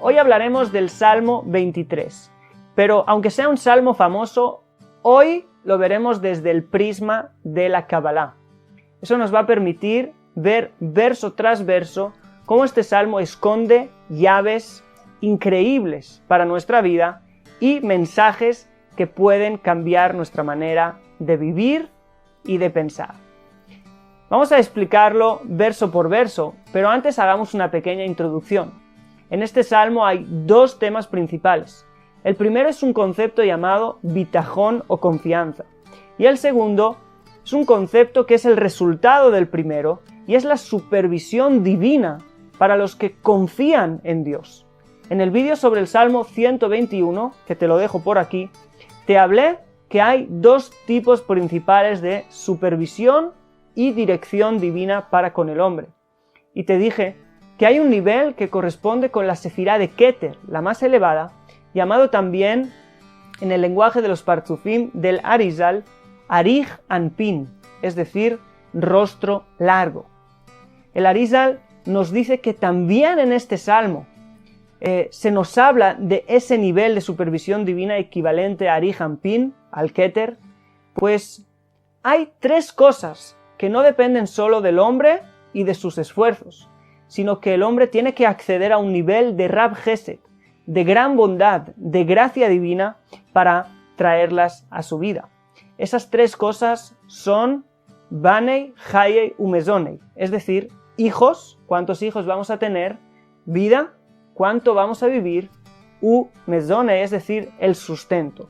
hoy hablaremos del Salmo 23, pero aunque sea un salmo famoso, hoy lo veremos desde el prisma de la Kabbalah. Eso nos va a permitir ver verso tras verso cómo este salmo esconde llaves increíbles para nuestra vida y mensajes que pueden cambiar nuestra manera de vivir y de pensar. Vamos a explicarlo verso por verso, pero antes hagamos una pequeña introducción. En este salmo hay dos temas principales. El primero es un concepto llamado bitajón o confianza, y el segundo es un concepto que es el resultado del primero y es la supervisión divina para los que confían en Dios. En el vídeo sobre el Salmo 121, que te lo dejo por aquí, te hablé que hay dos tipos principales de supervisión y dirección divina para con el hombre. Y te dije que hay un nivel que corresponde con la sefirá de Keter, la más elevada, llamado también en el lenguaje de los Partzufim del Arizal, Arij Anpin, es decir, rostro largo. El Arizal nos dice que también en este salmo se nos habla de ese nivel de supervisión divina equivalente a Arij Anpin, al Keter, pues hay tres cosas que no dependen solo del hombre y de sus esfuerzos, sino que el hombre tiene que acceder a un nivel de Rab Gesed, de gran bondad, de gracia divina, para traerlas a su vida. Esas tres cosas son Banei, Hayei, Umezonei, es decir, hijos, cuántos hijos vamos a tener, vida, cuánto vamos a vivir, Umezonei, es decir, el sustento.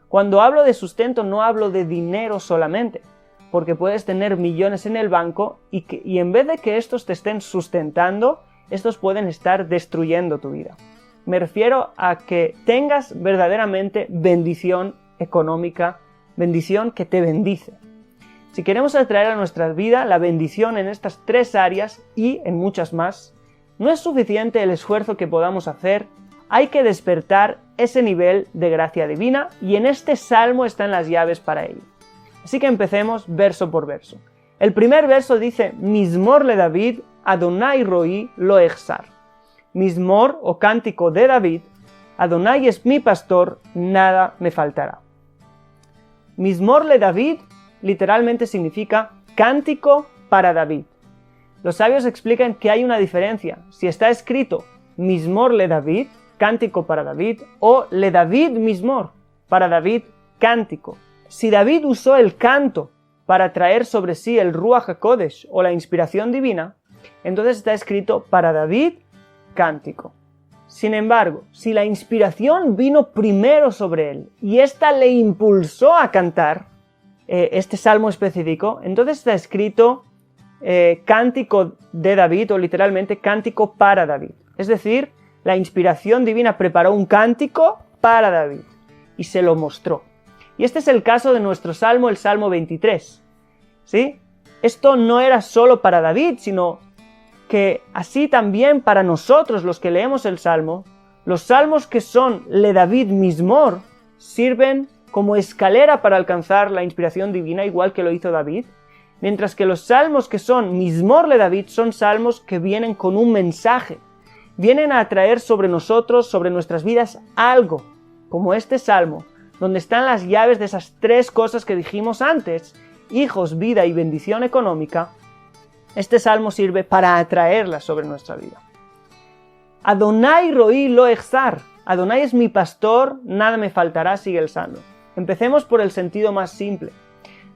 Cuando hablo de sustento no hablo de dinero solamente, porque puedes tener millones en el banco y en vez de que estos te estén sustentando, estos pueden estar destruyendo tu vida. Me refiero a que tengas verdaderamente bendición económica, bendición que te bendice. Si queremos atraer a nuestra vida la bendición en estas tres áreas y en muchas más, no es suficiente el esfuerzo que podamos hacer, hay que despertar ese nivel de gracia divina y en este salmo están las llaves para ello. Así que empecemos verso por verso. El primer verso dice, Mizmor le David, Adonai roí lo echzar. Mizmor o cántico de David, Adonai es mi pastor, nada me faltará. Mizmor le David literalmente significa cántico para David. Los sabios explican que hay una diferencia. Si está escrito Mizmor le David, cántico para David, o le David Mizmor, para David, cántico. Si David usó el canto para traer sobre sí el Ruach HaKodesh o la inspiración divina, entonces está escrito para David, cántico. Sin embargo, si la inspiración vino primero sobre él y ésta le impulsó a cantar este salmo específico, entonces está escrito cántico de David o literalmente cántico para David. Es decir, la inspiración divina preparó un cántico para David y se lo mostró. Y este es el caso de nuestro salmo, el Salmo 23. ¿Sí? Esto no era solo para David, sino que así también para nosotros los que leemos el salmo, los salmos que son le David Mizmor sirven como escalera para alcanzar la inspiración divina, igual que lo hizo David, mientras que los salmos que son Mizmor le David son salmos que vienen con un mensaje, vienen a traer sobre nosotros, sobre nuestras vidas, algo, como este salmo, donde están las llaves de esas tres cosas que dijimos antes, hijos, vida y bendición económica. Este salmo sirve para atraerlas sobre nuestra vida. Adonai roí lo echzar. Adonai es mi pastor, nada me faltará, sigue el salmo. Empecemos por el sentido más simple.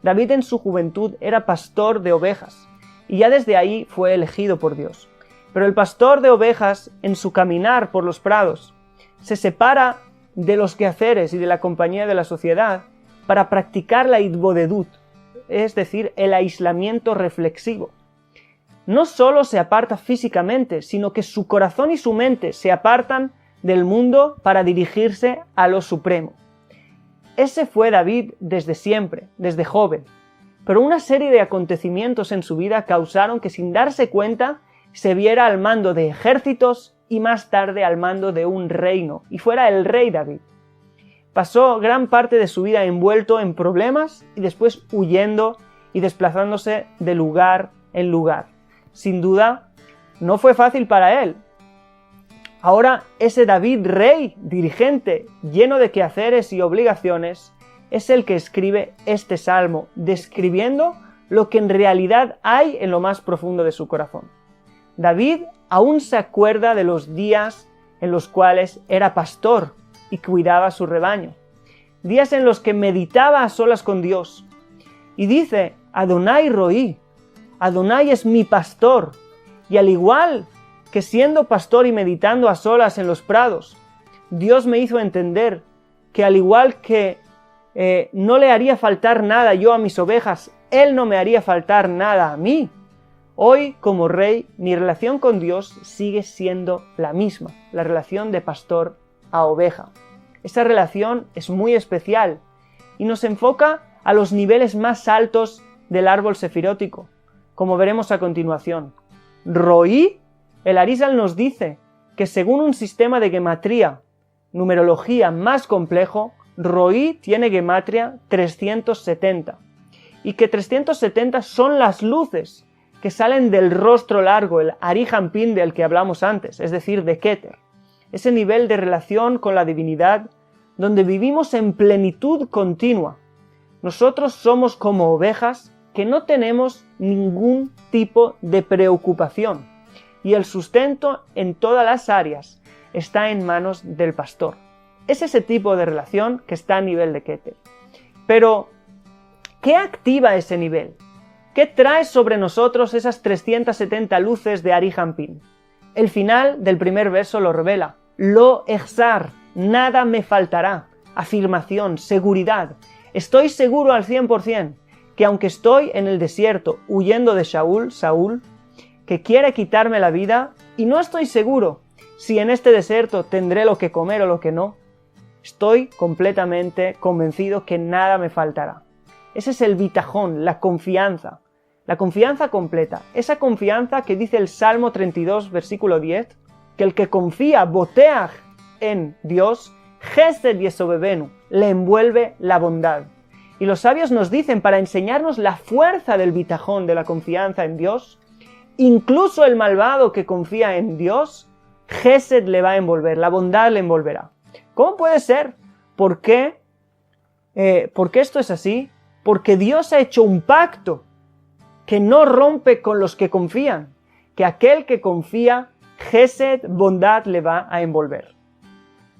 David en su juventud era pastor de ovejas, y ya desde ahí fue elegido por Dios. Pero el pastor de ovejas, en su caminar por los prados, se separa de los quehaceres y de la compañía de la sociedad para practicar la itbodedut, es decir, el aislamiento reflexivo. No solo se aparta físicamente, sino que su corazón y su mente se apartan del mundo para dirigirse a lo supremo. Ese fue David desde siempre, desde joven, pero una serie de acontecimientos en su vida causaron que sin darse cuenta se viera al mando de ejércitos y más tarde al mando de un reino, y fuera el rey David. Pasó gran parte de su vida envuelto en problemas y después huyendo y desplazándose de lugar en lugar. Sin duda, no fue fácil para él. Ahora ese David rey, dirigente, lleno de quehaceres y obligaciones, es el que escribe este salmo, describiendo lo que en realidad hay en lo más profundo de su corazón. David aún se acuerda de los días en los cuales era pastor y cuidaba su rebaño, días en los que meditaba a solas con Dios. Y dice, Adonai roí, Adonai es mi pastor, y al igual que siendo pastor y meditando a solas en los prados, Dios me hizo entender que al igual que no le haría faltar nada yo a mis ovejas, Él no me haría faltar nada a mí. Hoy, como rey, mi relación con Dios sigue siendo la misma, la relación de pastor a oveja. Esa relación es muy especial y nos enfoca a los niveles más altos del árbol sefirótico, como veremos a continuación. Roí, el Arizal nos dice que según un sistema de gematría, numerología más complejo, Roí tiene gematria 370 y que 370 son las luces que salen del rostro largo, el Ari Hampin del que hablamos antes, es decir, de Keter. Ese nivel de relación con la divinidad donde vivimos en plenitud continua. Nosotros somos como ovejas que no tenemos ningún tipo de preocupación y el sustento en todas las áreas está en manos del pastor. Es ese tipo de relación que está a nivel de Keter. Pero, ¿qué activa ese nivel? ¿Qué trae sobre nosotros esas 370 luces de Ari Hampin? El final del primer verso lo revela. Lo exar, nada me faltará. Afirmación, seguridad. Estoy seguro al 100% que aunque estoy en el desierto huyendo de Saúl, que quiere quitarme la vida, y no estoy seguro si en este desierto tendré lo que comer o lo que no, estoy completamente convencido que nada me faltará. Ese es el bitajón, la confianza completa. Esa confianza que dice el Salmo 32, versículo 10, que el que confía, boteach en Dios, Gesed yesobebenu, le envuelve la bondad. Y los sabios nos dicen, para enseñarnos la fuerza del bitajón, de la confianza en Dios, incluso el malvado que confía en Dios, Gesed le va a envolver, la bondad le envolverá. ¿Cómo puede ser? ¿Por qué? ¿Por qué esto es así? Porque Dios ha hecho un pacto que no rompe con los que confían, que aquel que confía, Gesed, bondad, le va a envolver.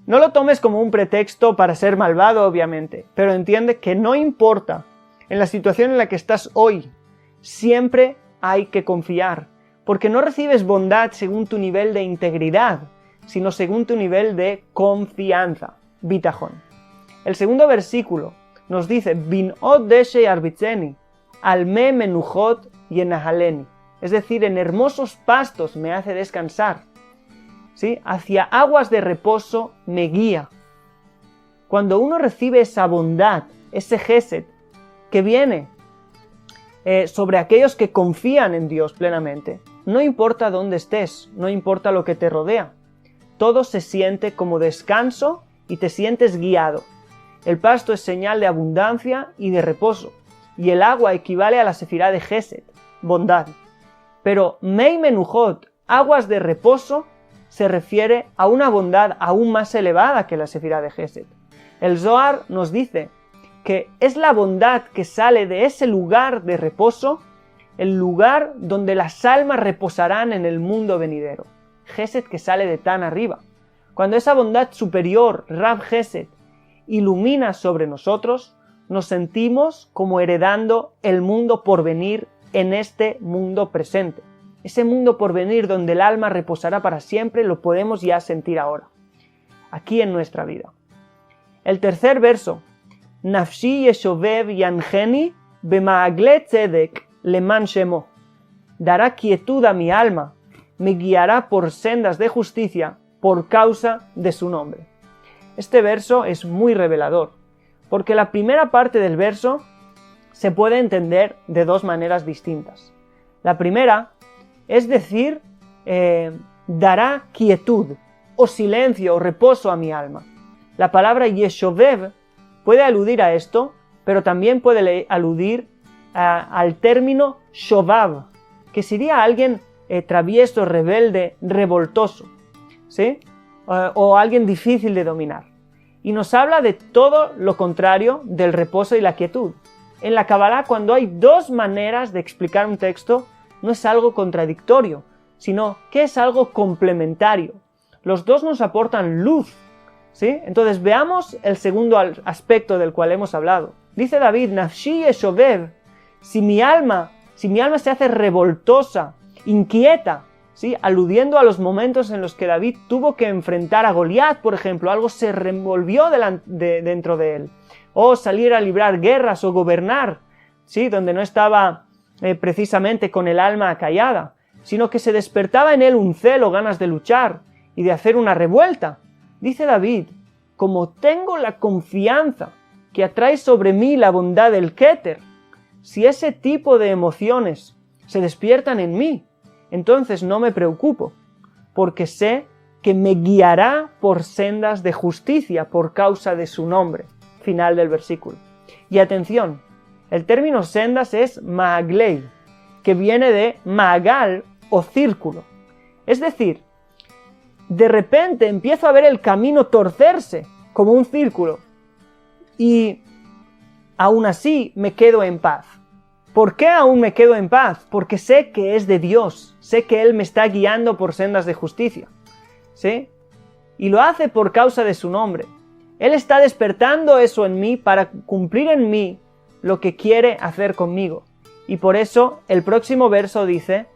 No lo tomes como un pretexto para ser malvado, obviamente, pero entiende que no importa en la situación en la que estás hoy, siempre hay que confiar, porque no recibes bondad según tu nivel de integridad, sino según tu nivel de confianza, bitajón. El segundo versículo nos dice, Binot deshe arbitzeni, alme menujot yenahaleni, es decir, en hermosos pastos me hace descansar, ¿sí? Hacia aguas de reposo me guía. Cuando uno recibe esa bondad, ese gesed, que viene sobre aquellos que confían en Dios plenamente, no importa dónde estés, no importa lo que te rodea, todo se siente como descanso y te sientes guiado. El pasto es señal de abundancia y de reposo, y el agua equivale a la sefirá de Gesed, bondad. Pero Mei Menujot, aguas de reposo, se refiere a una bondad aún más elevada que la sefirá de Gesed. El Zohar nos dice que es la bondad que sale de ese lugar de reposo, el lugar donde las almas reposarán en el mundo venidero. Gesed que sale de tan arriba. Cuando esa bondad superior, Rav Gesed, ilumina sobre nosotros, nos sentimos como heredando el mundo por venir en este mundo presente. Ese mundo por venir donde el alma reposará para siempre lo podemos ya sentir ahora, aquí en nuestra vida. El tercer verso, Nafshi yeshovev yancheni bemaagle tzedek leman shemo. Dará quietud a mi alma, me guiará por sendas de justicia por causa de su nombre. Este verso es muy revelador, porque la primera parte del verso se puede entender de dos maneras distintas. La primera es decir, dará quietud, o silencio, o reposo a mi alma. La palabra yeshovev puede aludir a esto, pero también puede aludir al término shovav, que sería alguien travieso, rebelde, revoltoso, ¿sí? o alguien difícil de dominar. Y nos habla de todo lo contrario del reposo y la quietud. En la Kabbalah, cuando hay dos maneras de explicar un texto, no es algo contradictorio, sino que es algo complementario. Los dos nos aportan luz, ¿sí? Entonces veamos el segundo aspecto del cual hemos hablado. Dice David, Nafshi yeshovev, si mi alma se hace revoltosa, inquieta, ¿sí? Aludiendo a los momentos en los que David tuvo que enfrentar a Goliat, por ejemplo, algo se revolvió dentro de él, o salir a librar guerras o gobernar, ¿sí? Donde no estaba precisamente con el alma acallada, sino que se despertaba en él un celo, ganas de luchar y de hacer una revuelta. Dice David, como tengo la confianza que atrae sobre mí la bondad del Keter, si ese tipo de emociones se despiertan en mí, entonces no me preocupo, porque sé que me guiará por sendas de justicia por causa de su nombre. Final del versículo. Y atención, el término sendas es maaglei, que viene de maagal o círculo. Es decir, de repente empiezo a ver el camino torcerse como un círculo y aún así me quedo en paz. ¿Por qué aún me quedo en paz? Porque sé que es de Dios, sé que Él me está guiando por sendas de justicia, ¿sí? Y lo hace por causa de su nombre. Él está despertando eso en mí para cumplir en mí lo que quiere hacer conmigo. Y por eso el próximo verso dice,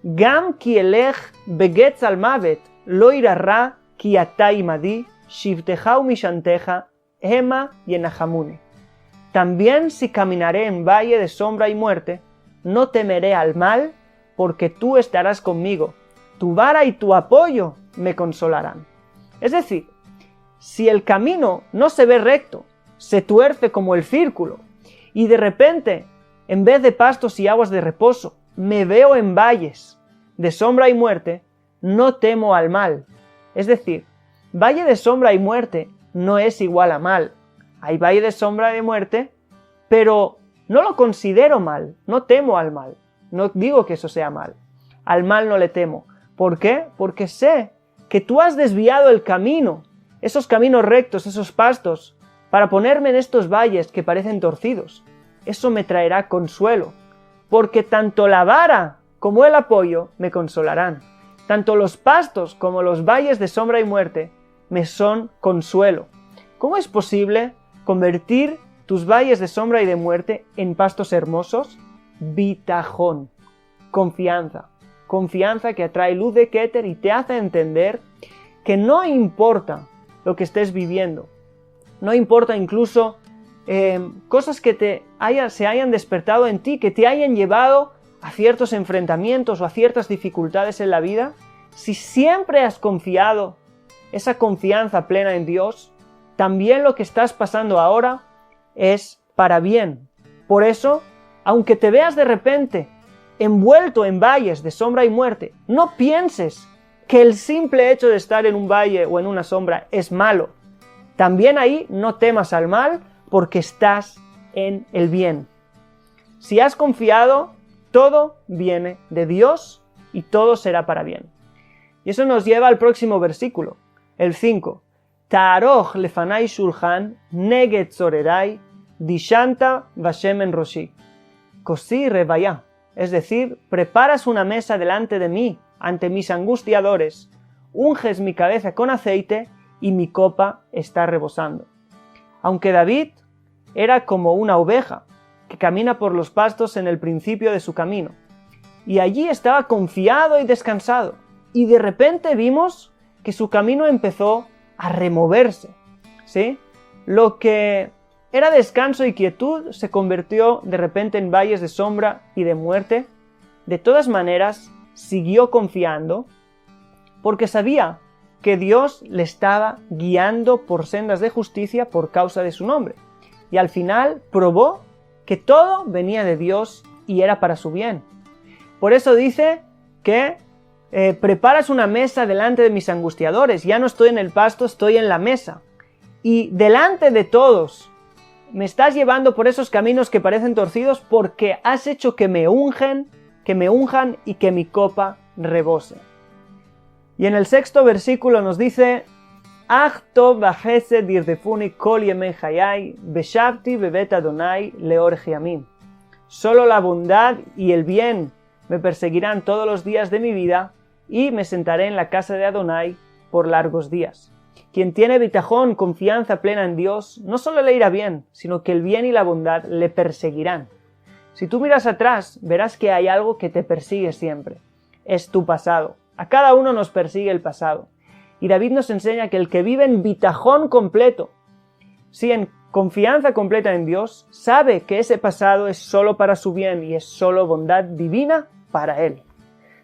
Gam ki elech begetz al mavet, lo irarra ki ata imadi, shivteja umishanteja, hema yenahamune. También si caminaré en valle de sombra y muerte, no temeré al mal, porque tú estarás conmigo. Tu vara y tu apoyo me consolarán. Es decir, si el camino no se ve recto, se tuerce como el círculo, y de repente, en vez de pastos y aguas de reposo, me veo en valles de sombra y muerte, no temo al mal. Es decir, valle de sombra y muerte no es igual a mal. Hay valle de sombra y de muerte, pero no lo considero mal, no temo al mal. No digo que eso sea mal. Al mal no le temo. ¿Por qué? Porque sé que tú has desviado el camino, esos caminos rectos, esos pastos, para ponerme en estos valles que parecen torcidos. Eso me traerá consuelo, porque tanto la vara como el apoyo me consolarán. Tanto los pastos como los valles de sombra y muerte me son consuelo. ¿Cómo es posible convertir tus valles de sombra y de muerte en pastos hermosos? Bitajón, confianza. Confianza que atrae luz de Keter y te hace entender que no importa lo que estés viviendo, no importa incluso cosas que se hayan despertado en ti, que te hayan llevado a ciertos enfrentamientos o a ciertas dificultades en la vida, si siempre has confiado esa confianza plena en Dios, también lo que estás pasando ahora es para bien. Por eso, aunque te veas de repente envuelto en valles de sombra y muerte, no pienses que el simple hecho de estar en un valle o en una sombra es malo. También ahí no temas al mal porque estás en el bien. Si has confiado, todo viene de Dios y todo será para bien. Y eso nos lleva al próximo versículo, el 5. Ta'aroch lefanai shulchan neged zorerai dishanta vashem en roshi. Kosi revaya. Es decir, preparas una mesa delante de mí, ante mis angustiadores, unges mi cabeza con aceite y mi copa está rebosando. Aunque David era como una oveja que camina por los pastos en el principio de su camino, y allí estaba confiado y descansado, y de repente vimos que su camino empezó a removerse, ¿sí? Lo que era descanso y quietud se convirtió de repente en valles de sombra y de muerte. De todas maneras, siguió confiando porque sabía que Dios le estaba guiando por sendas de justicia por causa de su nombre. Y al final probó que todo venía de Dios y era para su bien. Por eso dice que preparas una mesa delante de mis angustiadores. Ya no estoy en el pasto, estoy en la mesa. Y delante de todos me estás llevando por esos caminos que parecen torcidos porque has hecho que me unjan y que mi copa rebose. Y en el 6º versículo nos dice, Ach tov v'chesed yirdefuni kol yemei chayai, veshavti bebet Adonai leorech yamim. Solo la bondad y el bien me perseguirán todos los días de mi vida y me sentaré en la casa de Adonai por largos días. Quien tiene bitajón, confianza plena en Dios, no solo le irá bien, sino que el bien y la bondad le perseguirán. Si tú miras atrás, verás que hay algo que te persigue siempre. Es tu pasado. A cada uno nos persigue el pasado. Y David nos enseña que el que vive en bitajón completo, sí, en confianza completa en Dios, sabe que ese pasado es solo para su bien y es solo bondad divina para él,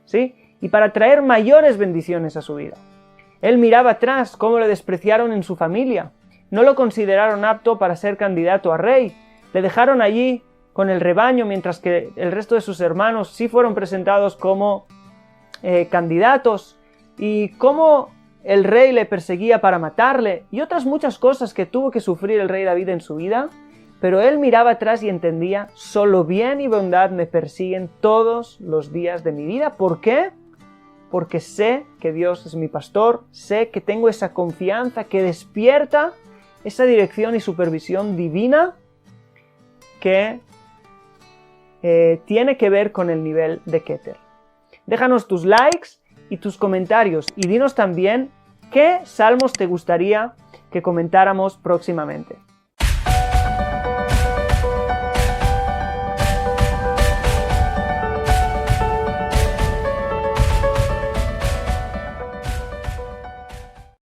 ¿sí? Y para traer mayores bendiciones a su vida. Él miraba atrás cómo le despreciaron en su familia, no lo consideraron apto para ser candidato a rey, le dejaron allí con el rebaño mientras que el resto de sus hermanos sí fueron presentados como candidatos, y cómo el rey le perseguía para matarle y otras muchas cosas que tuvo que sufrir el rey David en su vida, pero él miraba atrás y entendía, solo bien y bondad me persiguen todos los días de mi vida. ¿Por qué? Porque sé que Dios es mi pastor, sé que tengo esa confianza que despierta esa dirección y supervisión divina que tiene que ver con el nivel de Keter. Déjanos tus likes y tus comentarios y dinos también qué salmos te gustaría que comentáramos próximamente.